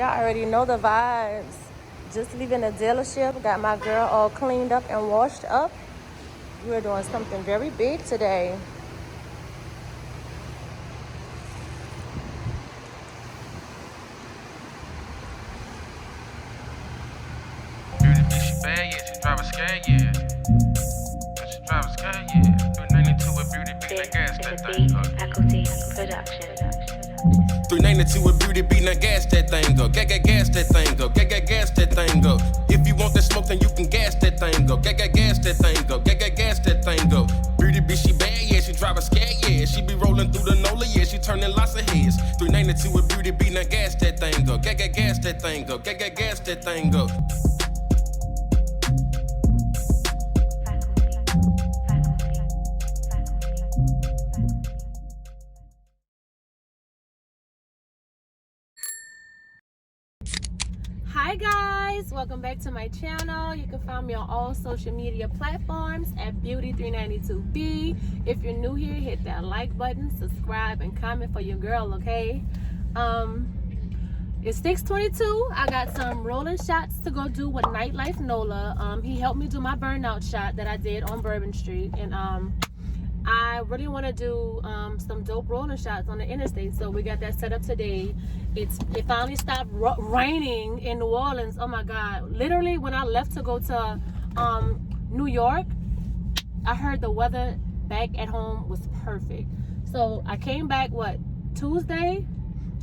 Y'all already know the vibes. Just leaving the dealership. Got my girl all cleaned up and washed up. We're doing something very big today. She bad, yeah. She drive a scare, yeah. She drive a scare, yeah. 392 with beauty, beating that gas, that thing up. Faculty production. 392 with beauty, beating that gas, that thing go. Gas that thing go. Gas that thing go. If you want that smoke, then you can gas that thing go. Gas that thing go. Gas that thing go. Beauty bitch, she bad, yeah. She drive a scare, yeah. She be rolling through the NOLA, yeah. She turning lots of heads. 392 with beauty, beating that gas, that thing go. Gas that thing go. Gas that thing go. Hi guys, welcome back to my channel. You can find me on all social media platforms at Beauty392B. If you're new here, hit that like button, subscribe, and comment for your girl, okay? It's 6:22. I got some rolling shots to go do with Nightlife Nola. He helped me do my burnout shot that I did on Bourbon Street, and I really want to do some dope rolling shots on the interstate, so we got that set up today. It finally stopped raining in New Orleans. Oh my God! Literally, when I left to go to New York, I heard the weather back at home was perfect. So I came back Tuesday,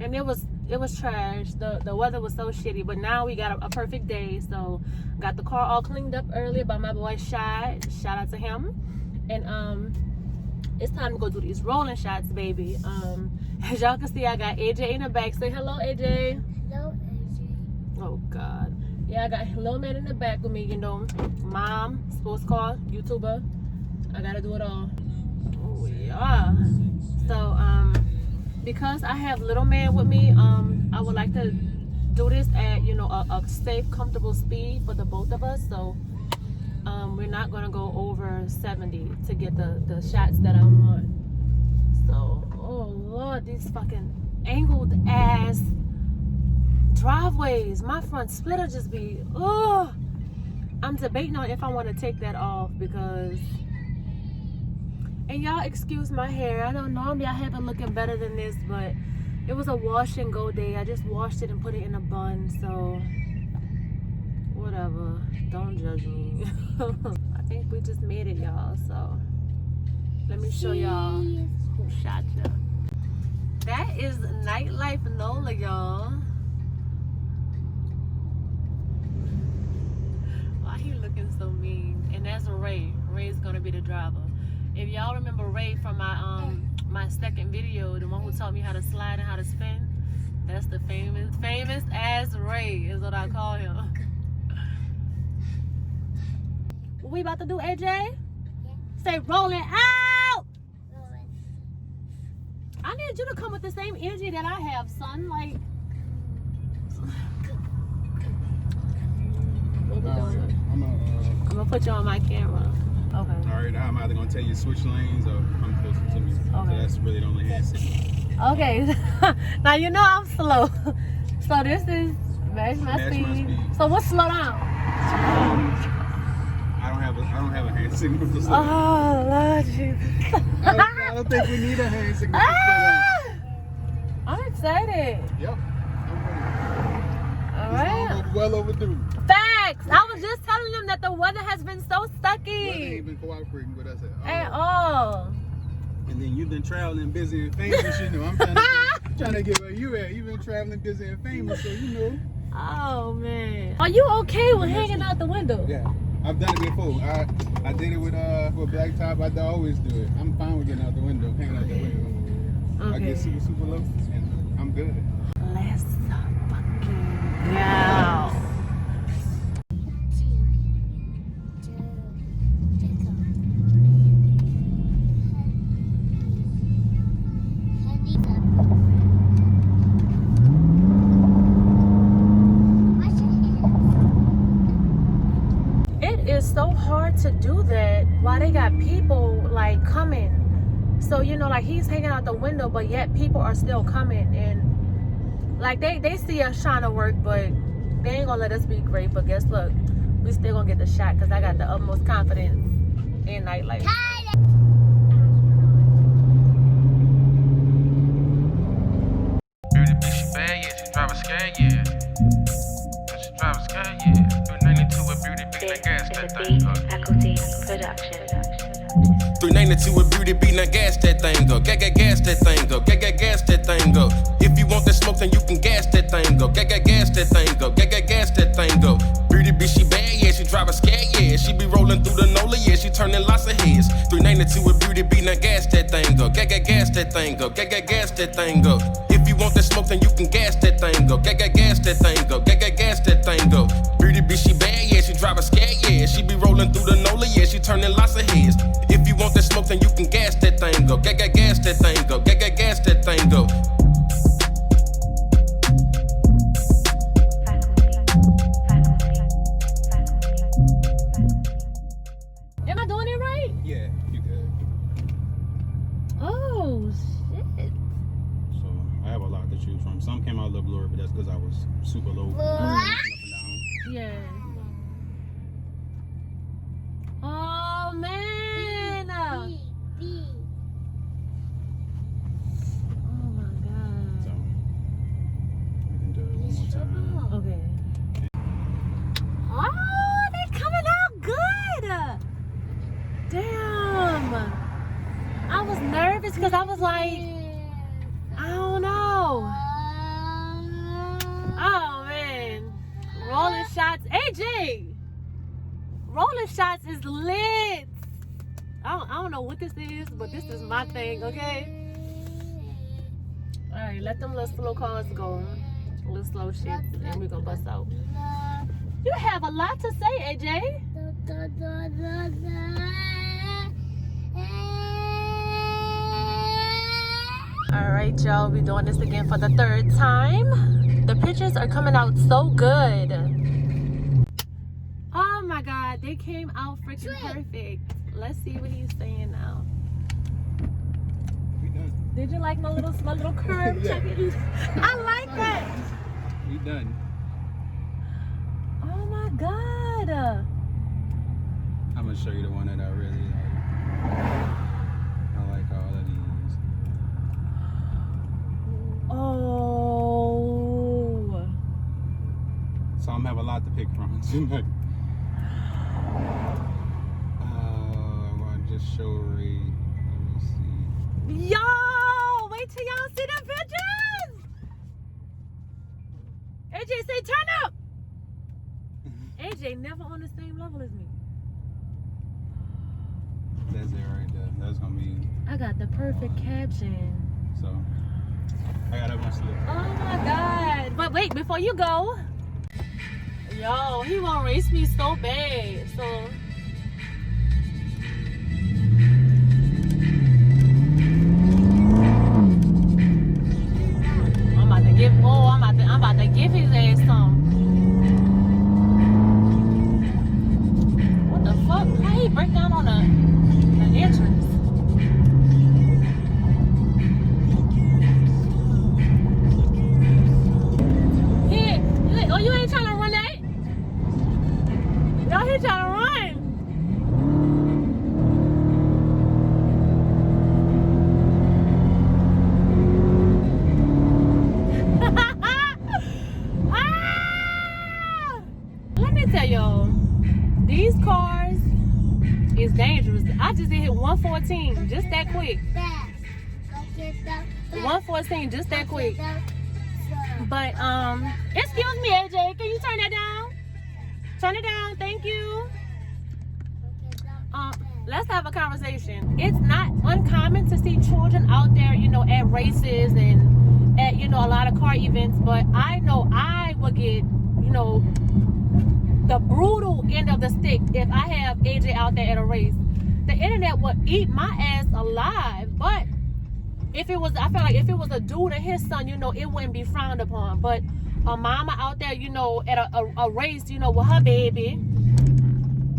and it was trash. The weather was so shitty, but now we got a perfect day. So got the car all cleaned up earlier by my boy Shy. Shout out to him, and it's time to go do these rolling shots, baby. As y'all can see, I got AJ in the back. Say hello, AJ. Hello, AJ. Oh God. Yeah, I got little man in the back with me, you know. Mom, sports car, YouTuber. I gotta do it all. Oh yeah. So because I have little man with me, I would like to do this at, you know, a safe, comfortable speed for the both of us. So we're not gonna go over 70 to get the shots that I want. So, oh Lord, these fucking angled ass driveways. My front splitter just be, oh. I'm debating on if I want to take that off because, and y'all excuse my hair. I don't normally I have it looking better than this, but it was a wash and go day. I just washed it and put it in a bun, so whatever. Don't judge me. I think we just made it, y'all. So let me show y'all who shot ya. That is Nightlife Nola, y'all. Why he looking so mean? And that's Ray. Ray's gonna be the driver. If y'all remember Ray from my second video, the one who taught me how to slide and how to spin, that's the famous ass Ray is what I call him. What we about to do, AJ? Yeah. Say rolling out! Rolling. I need you to come with the same energy that I have, son. Like, what we doing? I'm gonna put you on my camera. Okay. all right, I'm either gonna tell you to switch lanes or come closer to me. Okay. So that's really the only hand signal. Okay. Now you know I'm slow. So this is match my speed. So what's slow down? I don't have a hand signal for slow down. Oh Lord Jesus. I don't think we need a hand signal for slow down. I'm excited. Yep. I'm ready. All right. It's well overdue. Facts. I was just telling them that the weather has been so Weather sucky. ain't been cooperating with us At all. And then you've been traveling busy and famous, you know. I'm trying to get where you at. You've been traveling busy and famous, so you know. Oh man. Are you okay with hanging out the window? Yeah. I've done it before. I did it with black top. I always do it. I'm fine with getting out the window, hanging out the window. Okay. I get super low, and I'm good. Let's fucking go. It is so hard to do that while they got people like coming. So, you know, like he's hanging out the window, but yet people are still coming. And Like they see us trying to work, but they ain't gonna let us be great. But guess what? We still gonna get the shot because I got the utmost confidence in nightlife. Beauty bitch, she bad, yeah. She drive a scale, yeah. She drive a scale, yeah. 392 with beauty beat that gas This that is a thing Bee up. Faculty Production. 392 with beauty beat that gas that thing up. Gas that thing up. Gas that thing up. If you want that smoke, then you can gas that thing up. Gas that thing up. Gas that thing up. Beauty bitch, she bad, yeah. She drive a scale, yeah. She be rolling through the NOLA, yeah. She turning lots of heads. 392 with beauty beat that gas that thing up. Gas that thing up. Gas that thing up. If you want that smoke, then you can gas that thing up. Gas that thing up. Gas that thing up. Beauty bitch, she bad, yeah. She drive a scale, yeah. She be rolling through the NOLA, yeah. She turning lots of heads. If you want that smoke, then you can gas that thing up. Gas that thing up. Gas that thing up. Am I doing it right? Yeah, you good. Oh shit. So I have a lot to choose from. Some came out a little blurry, but that's because I was super low. Up and down. Yeah. Oh man. Oh my So god. we can do it one more time. Okay. Oh, they coming out good. Damn. I was nervous because I was like, I don't know. Oh man. Rolling shots. AJ. Rolling shots is lit. I don't know what this is, but this is my thing, okay? Alright, let them little slow cars go. Little slow shit, and we're gonna bust out. You have a lot to say, AJ. Alright, y'all, we're doing this again for the third time. The pictures are coming out so good. Oh my god, they came out freaking perfect. Let's see what he's saying now. We done. Did you like my little curve? Yeah. I like that. We done. Oh my god. I'm gonna show you the one that I really like. I like all of these. Oh. So I'm gonna have a lot to pick from. Just show Ray. Let me see. Yo, wait till y'all see the pictures. AJ, say turn up. AJ never on the same level as me. That's it right there. That's gonna be. I got the perfect caption. So I got up my slip. Oh my god. But wait, before you go. Yo, he won't race me so bad. So I'm about to give his ass some. What the fuck? How he break down on the entrance? Oh, you ain't trying to run that? Y'all here trying to run. Let me tell y'all, these cars is dangerous. I just hit 114 just that quick. 114 just that quick. But excuse me, AJ, can you turn that down? Turn it down, thank you. Let's have a conversation. It's not uncommon to see children out there, you know, at races and at, you know, a lot of car events, but I know I would get, you know, the brutal end of the stick if I have AJ out there at a race. The internet would eat my ass alive, but if it was, I feel like if it was a dude and his son, you know, it wouldn't be frowned upon. But a mama out there, you know, at a race, you know, with her baby,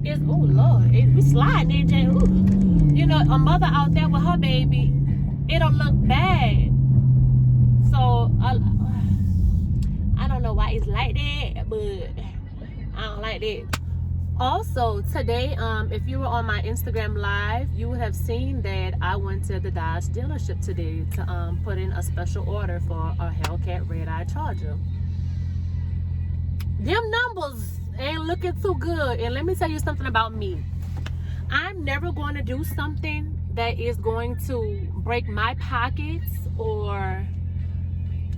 is, oh Lord, we sliding, AJ. Ooh. You know, a mother out there with her baby, it'll look bad. So nice like that, but I don't like that. Also today, if you were on my Instagram live, you would have seen that I went to the Dodge dealership today to put in a special order for a Hellcat red eye Charger. Them numbers ain't looking too good, and let me tell you something about me. I'm never going to do something that is going to break my pockets, or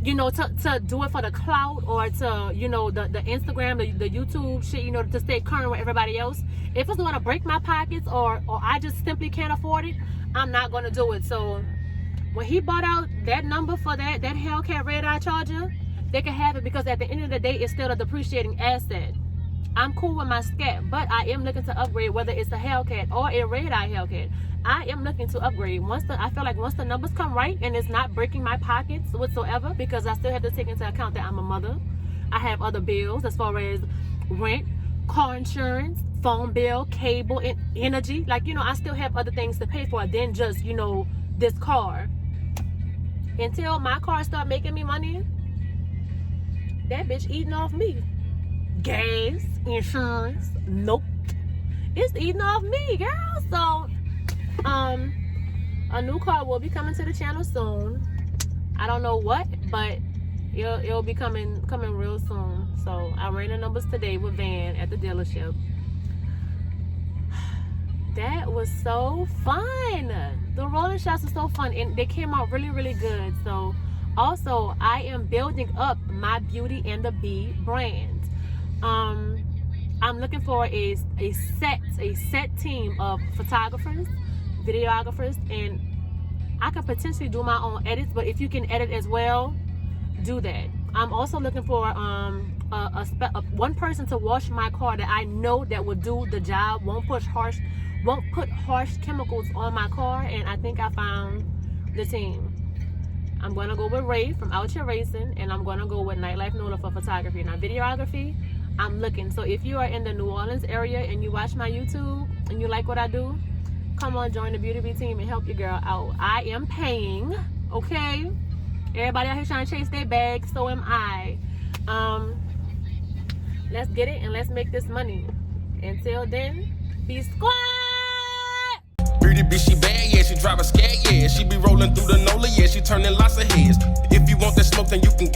you know, to do it for the clout, or to, you know, the Instagram, the YouTube shit, you know, to stay current with everybody else. If it's going to break my pockets, or I just simply can't afford it, I'm not going to do it. So when he bought out that number for that Hellcat red eye Charger, they can have it, because at the end of the day, it's still a depreciating asset. I'm cool with my scat, but I am looking to upgrade, whether it's a Hellcat or a red eye Hellcat. I am looking to upgrade. I feel like once the numbers come right and it's not breaking my pockets whatsoever, because I still have to take into account that I'm a mother. I have other bills as far as rent, car insurance, phone bill, cable, and energy. Like, you know, I still have other things to pay for than just, you know, this car. Until my car start making me money, that bitch eating off me. Gas, insurance, nope. It's eating off me, girl. So a new car will be coming to the channel soon. I don't know what, but it'll be coming real soon. So I ran the numbers today with Van at the dealership. That was so fun. The rolling shots were so fun, and they came out really, really good. So also, I am building up my Beauty and the Bee brand. I'm looking for a set team of photographers, videographers, and I could potentially do my own edits, but if you can edit as well, do that. I'm also looking for one person to wash my car that I know that will do the job, won't put harsh chemicals on my car, and I think I found the team. I'm going to go with Ray from Out Here Racing, and I'm going to go with Nightlife Nola for photography. Now, videography, I'm looking. So if you are in the New Orleans area and you watch my YouTube and you like what I do, come on, join the Beauty Bee team and help your girl out. I am paying, okay? Everybody out here trying to chase their bag, so am I. Let's get it and let's make this money. Until then, Bee Squad! Pretty bitch, she bad, yeah, she drive a scat, yeah. She be rolling through the NOLA, yeah, she turning lots of heads. If you want that smoke, then you can